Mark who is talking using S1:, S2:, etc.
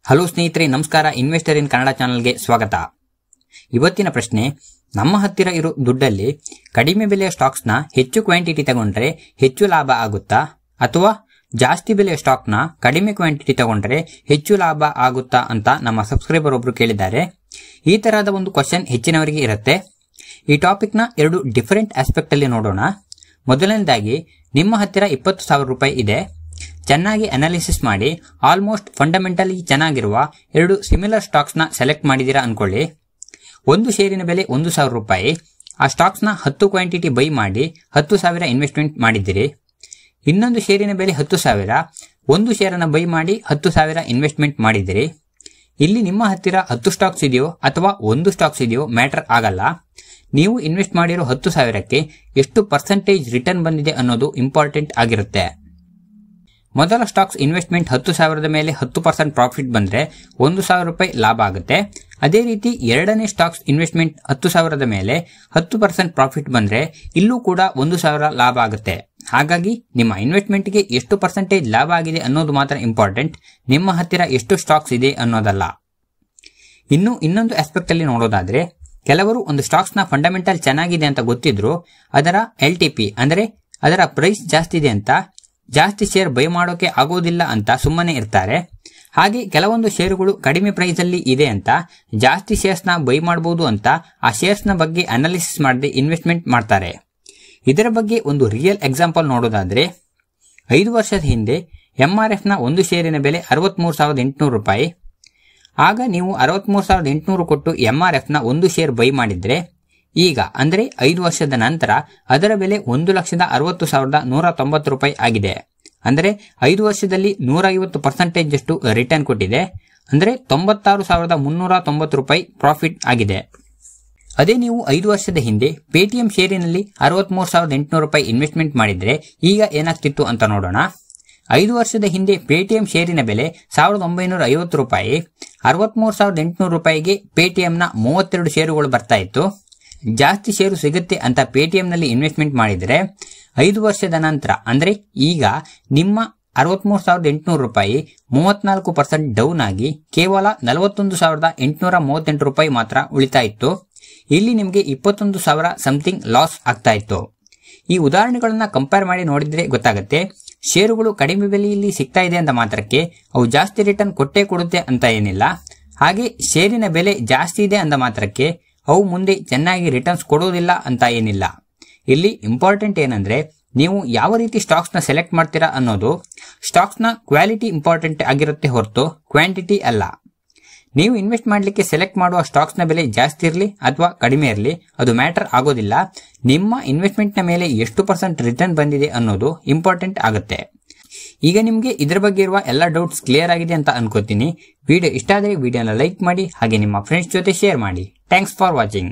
S1: Hello ಸ್ನೇಹಿತರೆ, ನಮಸ್ಕಾರ. Investor ಇನ್ ಕನ್ನಡ ಚಾನಲ್ಗೆ ಸ್ವಾಗತ. ಇವತ್ತಿನ ಪ್ರಶ್ನೆ, ನಮ್ಮ ಹತ್ತಿರ ಇರೋ ದುಡ್ಡಲ್ಲಿ ಕಡಿಮೆ ಬೆಲೆಯ ಸ್ಟಾಕ್ಸ್ನ ಹೆಚ್ಚು ಕ್ವಾಂಟಿಟಿ ತಗೊಂಡ್ರೆ ಹೆಚ್ಚು ಲಾಭ ಆಗುತ್ತಾ, ಅಥವಾ ಜಾಸ್ತಿ ಬೆಲೆಯ ಸ್ಟಾಕ್ನ ಕಡಿಮೆ ಕ್ವಾಂಟಿಟಿ ತಗೊಂಡ್ರೆ ಹೆಚ್ಚು ಲಾಭ ಆಗುತ್ತಾ ಅಂತ ನಮ್ಮ ಸಬ್ಸ್ಕ್ರೈಬರ್ ಒಬ್ರು ಕೇಳಿದ್ದಾರೆ. ಈ ತರಹದ ಒಂದು ಕ್ವಶನ್ ಹೆಚ್ಚಿನವರಿಗೆ ಇರುತ್ತೆ. ಈ ಟಾಪಿಕ್ನ ಎರಡು ಡಿಫರೆಂಟ್ ಆಸ್ಪೆಕ್ಟ್ ಅಲ್ಲಿ ನೋಡೋಣ. ಮೊದಲನೇದಾಗಿ, ನಿಮ್ಮ ಹತ್ತಿರ 20,000 ರೂಪಾಯಿ ಇದೆ. ಚೆನ್ನಾಗಿ ಅನಾಲಿಸಿಸ್ ಮಾಡಿ ಆಲ್ಮೋಸ್ಟ್ ಫಂಡಮೆಂಟಲಿ ಚೆನ್ನಾಗಿರುವ ಎರಡು ಸಿಮಿಲರ್ ಸ್ಟಾಕ್ಸ್ನ ಸೆಲೆಕ್ಟ್ ಮಾಡಿದ್ದೀರಾ ಅನ್ಕೊಳ್ಳಿ. ಒಂದು ಶೇರಿನ ಬೆಲೆ 1,000 ರೂಪಾಯಿ. ಆ ಸ್ಟಾಕ್ಸ್ನ 10 ಕ್ವಾಂಟಿಟಿ ಬೈ ಮಾಡಿ 10,000 ಇನ್ವೆಸ್ಟ್ಮೆಂಟ್ ಮಾಡಿದ್ದೀರಿ. ಇನ್ನೊಂದು ಶೇರಿನ ಬೆಲೆ 10,000, ಒಂದು ಶೇರನ್ನು ಬೈ ಮಾಡಿ 10,000 ಇನ್ವೆಸ್ಟ್ಮೆಂಟ್ ಮಾಡಿದ್ದೀರಿ. ಇಲ್ಲಿ ನಿಮ್ಮ ಹತ್ತಿರ 10 ಸ್ಟಾಕ್ಸ್ ಇದೆಯೋ ಅಥವಾ ಒಂದು ಸ್ಟಾಕ್ಸ್ ಇದೆಯೋ ಮ್ಯಾಟರ್ ಆಗಲ್ಲ. ನೀವು ಇನ್ವೆಸ್ಟ್ ಮಾಡಿರೋ 10,000ಕ್ಕೆ ಎಷ್ಟು ಪರ್ಸೆಂಟೇಜ್ ರಿಟರ್ನ್ ಬಂದಿದೆ ಅನ್ನೋದು ಇಂಪಾರ್ಟೆಂಟ್ ಆಗಿರುತ್ತೆ. ಮೊದಲ ಸ್ಟಾಕ್ಸ್ ಇನ್ವೆಸ್ಟ್ಮೆಂಟ್ 10,000 ಮೇಲೆ 10% ಪ್ರಾಫಿಟ್ ಬಂದ್ರೆ 1,000 ರೂಪಾಯಿ ಲಾಭ ಆಗುತ್ತೆ. ಅದೇ ರೀತಿ ಎರಡನೇ ಸ್ಟಾಕ್ಸ್ ಇನ್ವೆಸ್ಟ್ಮೆಂಟ್ 10,000 ಮೇಲೆ 10% ಪ್ರಾಫಿಟ್ ಬಂದ್ರೆ ಇಲ್ಲೂ ಕೂಡ 1,000 ಲಾಭ ಆಗುತ್ತೆ. ಹಾಗಾಗಿ ನಿಮ್ಮ ಇನ್ವೆಸ್ಟ್ಮೆಂಟ್ಗೆ ಎಷ್ಟು ಪರ್ಸೆಂಟೇಜ್ ಲಾಭ ಆಗಿದೆ ಅನ್ನೋದು ಮಾತ್ರ ಇಂಪಾರ್ಟೆಂಟ್, ನಿಮ್ಮ ಹತ್ತಿರ ಎಷ್ಟು ಸ್ಟಾಕ್ಸ್ ಇದೆ ಅನ್ನೋದಲ್ಲ. ಇನ್ನೊಂದು ಆಸ್ಪೆಕ್ಟ್ ಅಲ್ಲಿ ನೋಡೋದಾದ್ರೆ, ಕೆಲವರು ಒಂದು ಸ್ಟಾಕ್ಸ್ನ ಫಂಡಮೆಂಟಲ್ ಚೆನ್ನಾಗಿದೆ ಅಂತ ಗೊತ್ತಿದ್ರು ಅದರ LTP ಅಂದ್ರೆ ಅದರ ಪ್ರೈಸ್ ಜಾಸ್ತಿ ಇದೆ ಅಂತ ಜಾಸ್ತಿ ಶೇರ್ ಬೈ ಮಾಡೋಕೆ ಆಗೋದಿಲ್ಲ ಅಂತ ಸುಮ್ಮನೆ ಇರ್ತಾರೆ. ಹಾಗೆ ಕೆಲವೊಂದು ಶೇರುಗಳು ಕಡಿಮೆ ಪ್ರೈಸ್ ಅಲ್ಲಿ ಇದೆ ಅಂತ ಜಾಸ್ತಿ ಶೇರ್ಸ್ ನ ಬೈ ಮಾಡಬಹುದು ಅಂತ ಆ ಶೇರ್ಸ್ ನ ಬಗ್ಗೆ ಅನಾಲಿಸಿಸ್ ಮಾಡದೆ ಇನ್ವೆಸ್ಟ್ಮೆಂಟ್ ಮಾಡ್ತಾರೆ. ಇದರ ಬಗ್ಗೆ ಒಂದು ರಿಯಲ್ ಎಕ್ಸಾಂಪಲ್ ನೋಡೋದಾದ್ರೆ, 5 ವರ್ಷದ ಹಿಂದೆ MRF ನ ಒಂದು ಶೇರಿನ ಬೆಲೆ 63,800 ರೂಪಾಯಿ. ಆಗ ನೀವು 63,800 ಕೊಟ್ಟು MRF ನ ಒಂದು ಶೇರ್ ಬೈ ಮಾಡಿದ್ರೆ, ಈಗ ಅಂದ್ರೆ 5 ವರ್ಷದ ನಂತರ ಅದರ ಬೆಲೆ 1,60,190 ರೂಪಾಯಿ ಆಗಿದೆ. ಅಂದ್ರೆ 5 ವರ್ಷದಲ್ಲಿ 150% ಅಷ್ಟು ರಿಟರ್ನ್ ಕೊಟ್ಟಿದೆ. ಅಂದ್ರೆ 96,390 ರೂಪಾಯಿ ಪ್ರಾಫಿಟ್ ಆಗಿದೆ. ಅದೇ ನೀವು 5 ವರ್ಷದ ಹಿಂದೆ ಪೇಟಿಎಂ ಶೇರಿನಲ್ಲಿ 63,800 ರೂಪಾಯಿ ಇನ್ವೆಸ್ಟ್ಮೆಂಟ್ ಮಾಡಿದ್ರೆ ಈಗ ಏನಾಗ್ತಿತ್ತು ಅಂತ ನೋಡೋಣ. 5 ವರ್ಷದ ಹಿಂದೆ ಪೇಟಿಎಂ ಶೇರಿನ ಬೆಲೆ 1,950 ರೂಪಾಯಿ. 63,800 ರೂಪಾಯಿಗೆ ಪೇಟಿಎಂನ 32 ಶೇರುಗಳು ಬರ್ತಾ ಇತ್ತು. ಜಾಸ್ತಿ ಶೇರು ಸಿಗುತ್ತೆ ಅಂತ ಪೇಟಿಎಂನಲ್ಲಿ ಇನ್ವೆಸ್ಟ್ಮೆಂಟ್ ಮಾಡಿದರೆ 5 ವರ್ಷದ ನಂತರ ಅಂದ್ರೆ ಈಗ ನಿಮ್ಮ 63,800 ರೂಪಾಯಿ 34% ಡೌನ್ ಆಗಿ ಕೇವಲ 41,838 ರೂಪಾಯಿ ಮಾತ್ರ ಉಳಿತಾ ಇತ್ತು. ಇಲ್ಲಿ ನಿಮಗೆ 21,000 ಸಮಥಿಂಗ್ ಲಾಸ್ ಆಗ್ತಾ ಇತ್ತು. ಈ ಉದಾಹರಣೆಗಳನ್ನ ಕಂಪೇರ್ ಮಾಡಿ ನೋಡಿದ್ರೆ ಗೊತ್ತಾಗುತ್ತೆ, ಶೇರುಗಳು ಕಡಿಮೆ ಬೆಲೆಯಲ್ಲಿ ಸಿಗ್ತಾ ಇದೆ ಅಂತ ಮಾತ್ರಕ್ಕೆ ಅವು ಜಾಸ್ತಿ ರಿಟರ್ನ್ ಕೊಟ್ಟೇ ಕೊಡುತ್ತೆ ಅಂತ ಏನಿಲ್ಲ. ಹಾಗೆ ಶೇರಿನ ಬೆಲೆ ಜಾಸ್ತಿ ಇದೆ ಅಂದ ಮಾತ್ರಕ್ಕೆ ಅವು ಮುಂದೆ ಚೆನ್ನಾಗಿ ರಿಟರ್ನ್ಸ್ ಕೊಡೋದಿಲ್ಲ ಅಂತ ಏನಿಲ್ಲ. ಇಲ್ಲಿ ಇಂಪಾರ್ಟೆಂಟ್ ಏನಂದ್ರೆ, ನೀವು ಯಾವ ರೀತಿ ಸ್ಟಾಕ್ಸ್ ನ ಸೆಲೆಕ್ಟ್ ಮಾಡ್ತೀರಾ ಅನ್ನೋದು. ಸ್ಟಾಕ್ಸ್ ನ ಕ್ವಾಲಿಟಿ ಇಂಪಾರ್ಟೆಂಟ್ ಆಗಿರುತ್ತೆ ಹೊರತು ಕ್ವಾಂಟಿಟಿ ಅಲ್ಲ. ನೀವು ಇನ್ವೆಸ್ಟ್ ಮಾಡಲಿಕ್ಕೆ ಸೆಲೆಕ್ಟ್ ಮಾಡುವ ಸ್ಟಾಕ್ಸ್ ನ ಬೆಲೆ ಜಾಸ್ತಿ ಇರಲಿ ಅಥವಾ ಕಡಿಮೆ ಇರಲಿ ಅದು ಮ್ಯಾಟರ್ ಆಗೋದಿಲ್ಲ. ನಿಮ್ಮ ಇನ್ವೆಸ್ಟ್ಮೆಂಟ್ ನ ಮೇಲೆ ಎಷ್ಟು % ರಿಟರ್ನ್ ಬಂದಿದೆ ಅನ್ನೋದು ಇಂಪಾರ್ಟೆಂಟ್ ಆಗುತ್ತೆ. ಈಗ ನಿಮಗೆ ಇದರ ಬಗ್ಗೆ ಇರುವ ಎಲ್ಲ ಡೌಟ್ಸ್ ಕ್ಲಿಯರ್ ಆಗಿದೆ ಅಂತ ಅನ್ಕೋತೀನಿ. ವಿಡಿಯೋ ಇಷ್ಟ ಆದರೆ ವಿಡಿಯೋನ ಲೈಕ್ ಮಾಡಿ, ಹಾಗೆ ನಿಮ್ಮ ಫ್ರೆಂಡ್ಸ್ ಜೊತೆ ಶೇರ್ ಮಾಡಿ. Thanks for watching.